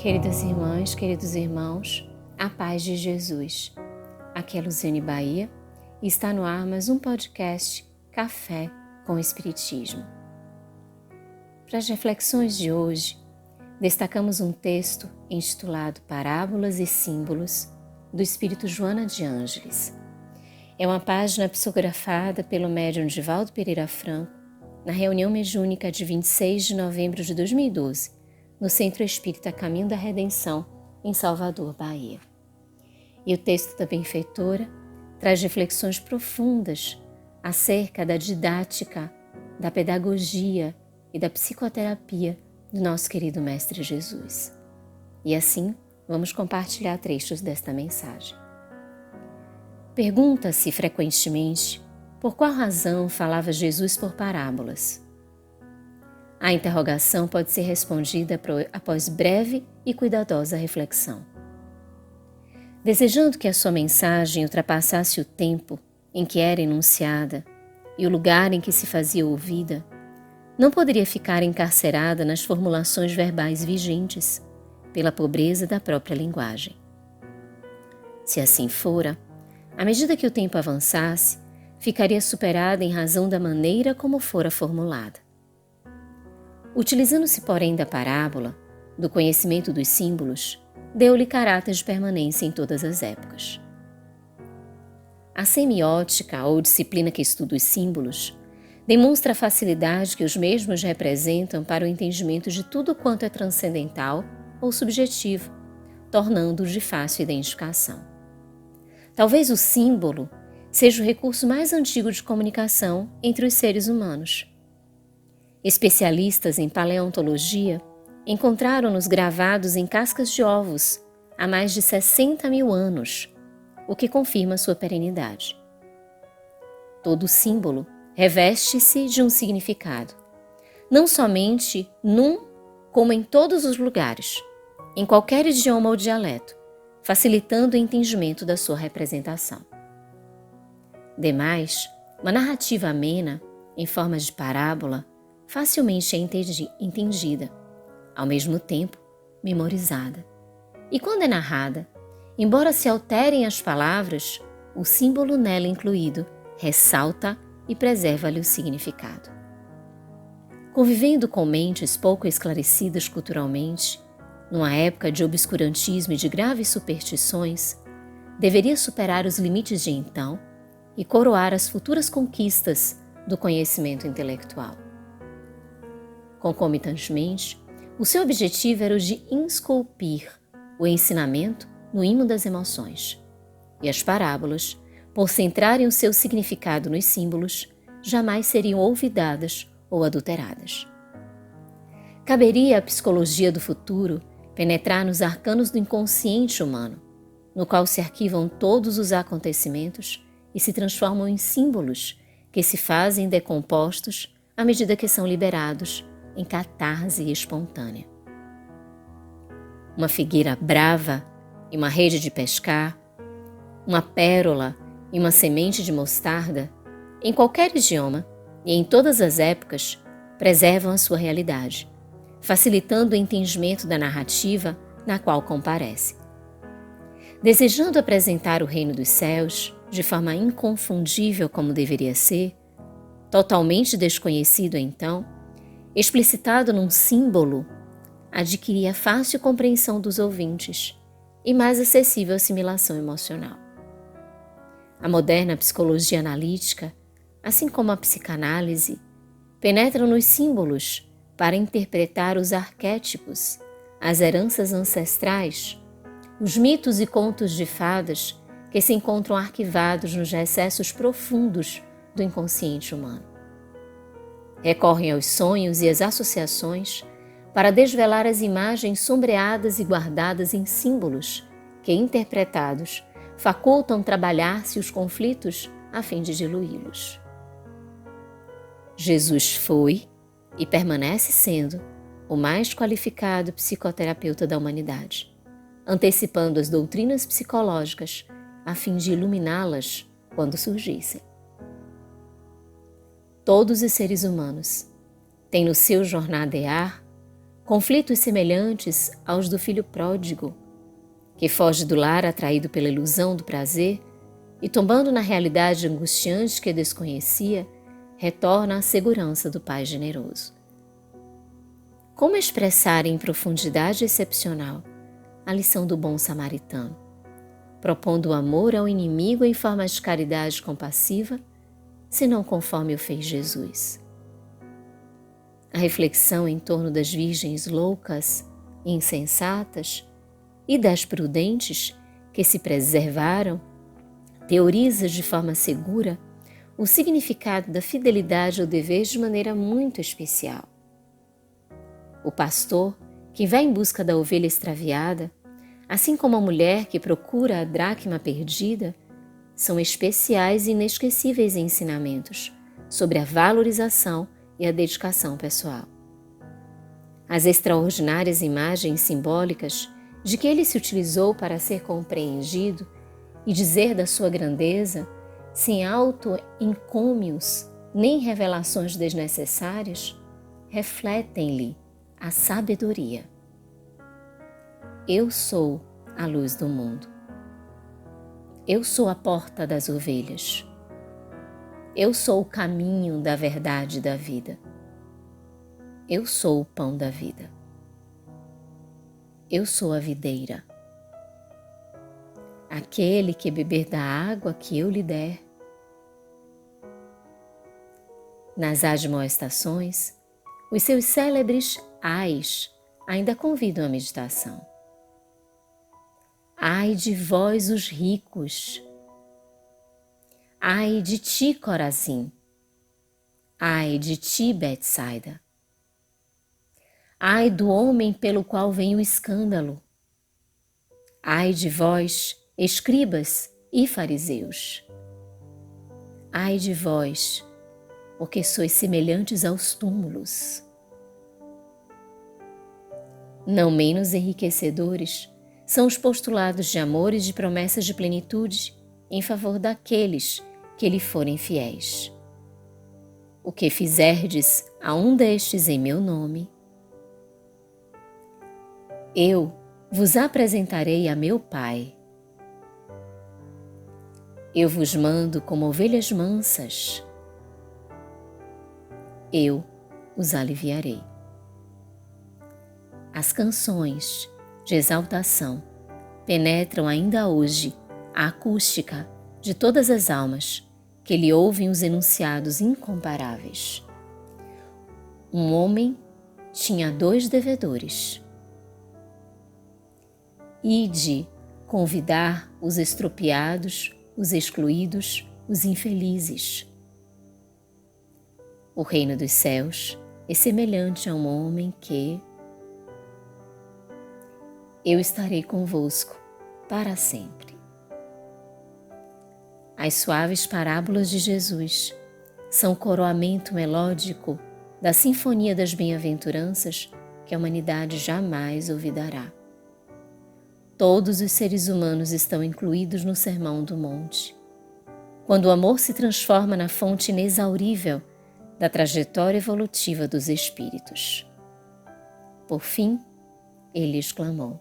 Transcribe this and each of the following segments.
Queridas irmãs, queridos irmãos, a paz de Jesus. Aqui é Luziane Bahia e está no ar mais um podcast Café com Espiritismo. Para as reflexões de hoje, destacamos um texto intitulado Parábolas e Símbolos, do Espírito Joana de Ângeles. É uma página psicografada pelo médium Divaldo Pereira Franco na reunião mediúnica de 26 de novembro de 2012, no Centro Espírita Caminho da Redenção, em Salvador, Bahia. E o texto da benfeitora traz reflexões profundas acerca da didática, da pedagogia e da psicoterapia do nosso querido Mestre Jesus. E assim, vamos compartilhar trechos desta mensagem. Pergunta-se frequentemente por qual razão falava Jesus por parábolas. A interrogação pode ser respondida após breve e cuidadosa reflexão. Desejando que a sua mensagem ultrapassasse o tempo em que era enunciada e o lugar em que se fazia ouvida, não poderia ficar encarcerada nas formulações verbais vigentes, pela pobreza da própria linguagem. Se assim fora, à medida que o tempo avançasse, ficaria superada em razão da maneira como fora formulada. Utilizando-se, porém, da parábola, do conhecimento dos símbolos, deu-lhe caráter de permanência em todas as épocas. A semiótica, ou disciplina que estuda os símbolos, demonstra a facilidade que os mesmos representam para o entendimento de tudo quanto é transcendental ou subjetivo, tornando-os de fácil identificação. Talvez o símbolo seja o recurso mais antigo de comunicação entre os seres humanos. Especialistas em paleontologia encontraram-nos gravados em cascas de ovos há mais de 60 mil anos, o que confirma sua perenidade. Todo símbolo reveste-se de um significado, não somente num, como em todos os lugares, em qualquer idioma ou dialeto, facilitando o entendimento da sua representação. Demais, uma narrativa amena, em forma de parábola, facilmente é entendida, ao mesmo tempo memorizada. E quando é narrada, embora se alterem as palavras, o símbolo nela incluído ressalta e preserva-lhe o significado. Convivendo com mentes pouco esclarecidas culturalmente, numa época de obscurantismo e de graves superstições, deveria superar os limites de então e coroar as futuras conquistas do conhecimento intelectual. Concomitantemente, o seu objetivo era o de esculpir o ensinamento no imo das emoções. E as parábolas, por centrarem o seu significado nos símbolos, jamais seriam olvidadas ou adulteradas. Caberia à psicologia do futuro penetrar nos arcanos do inconsciente humano, no qual se arquivam todos os acontecimentos e se transformam em símbolos que se fazem decompostos à medida que são liberados em catarse espontânea. Uma figueira brava e uma rede de pescar, uma pérola e uma semente de mostarda, em qualquer idioma e em todas as épocas, preservam a sua realidade, facilitando o entendimento da narrativa na qual comparece. Desejando apresentar o reino dos céus de forma inconfundível como deveria ser, totalmente desconhecido então, explicitado num símbolo, adquiria fácil compreensão dos ouvintes e mais acessível assimilação emocional. A moderna psicologia analítica, assim como a psicanálise, penetram nos símbolos para interpretar os arquétipos, as heranças ancestrais, os mitos e contos de fadas que se encontram arquivados nos recessos profundos do inconsciente humano. Recorrem aos sonhos e às associações para desvelar as imagens sombreadas e guardadas em símbolos que, interpretados, facultam trabalhar-se os conflitos a fim de diluí-los. Jesus foi e permanece sendo o mais qualificado psicoterapeuta da humanidade, antecipando as doutrinas psicológicas a fim de iluminá-las quando surgissem. Todos os seres humanos têm no seu jornadear conflitos semelhantes aos do filho pródigo, que foge do lar atraído pela ilusão do prazer e, tombando na realidade angustiante que desconhecia, retorna à segurança do Pai generoso. Como expressar em profundidade excepcional a lição do bom samaritano, propondo o amor ao inimigo em forma de caridade compassiva, senão conforme o fez Jesus? A reflexão em torno das virgens loucas e insensatas e das prudentes que se preservaram teoriza de forma segura o significado da fidelidade ao dever de maneira muito especial. O pastor, que vai em busca da ovelha extraviada, assim como a mulher que procura a dracma perdida, são especiais e inesquecíveis ensinamentos sobre a valorização e a dedicação pessoal. As extraordinárias imagens simbólicas de que ele se utilizou para ser compreendido e dizer da sua grandeza, sem auto-encômios nem revelações desnecessárias, refletem-lhe a sabedoria. Eu sou a luz do mundo. Eu sou a porta das ovelhas. Eu sou o caminho da verdade e da vida. Eu sou o pão da vida. Eu sou a videira. Aquele que beber da água que eu lhe der. Nas admoestações, os seus célebres ais ainda convidam à meditação. Ai de vós os ricos! Ai de ti, Corazim! Ai de ti, Betsaida! Ai do homem pelo qual vem o escândalo! Ai de vós, escribas e fariseus! Ai de vós, porque sois semelhantes aos túmulos! Não menos enriquecedores são os postulados de amor e de promessas de plenitude em favor daqueles que lhe forem fiéis. O que fizerdes a um destes em meu nome, eu vos apresentarei a meu Pai. Eu vos mando como ovelhas mansas. Eu os aliviarei. As canções de exaltação penetram ainda hoje a acústica de todas as almas que lhe ouvem os enunciados incomparáveis. Um homem tinha 2 devedores. Ide convidar os estropiados, os excluídos, os infelizes. O reino dos céus é semelhante a um homem que eu estarei convosco para sempre. As suaves parábolas de Jesus são o coroamento melódico da sinfonia das bem-aventuranças que a humanidade jamais olvidará. Todos os seres humanos estão incluídos no Sermão do Monte. Quando o amor se transforma na fonte inexaurível da trajetória evolutiva dos espíritos. Por fim, ele exclamou: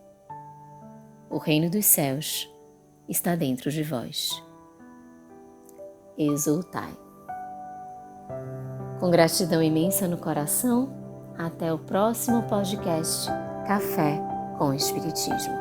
o reino dos céus está dentro de vós. Exultai. Com gratidão imensa no coração, até o próximo podcast Café com Espiritismo.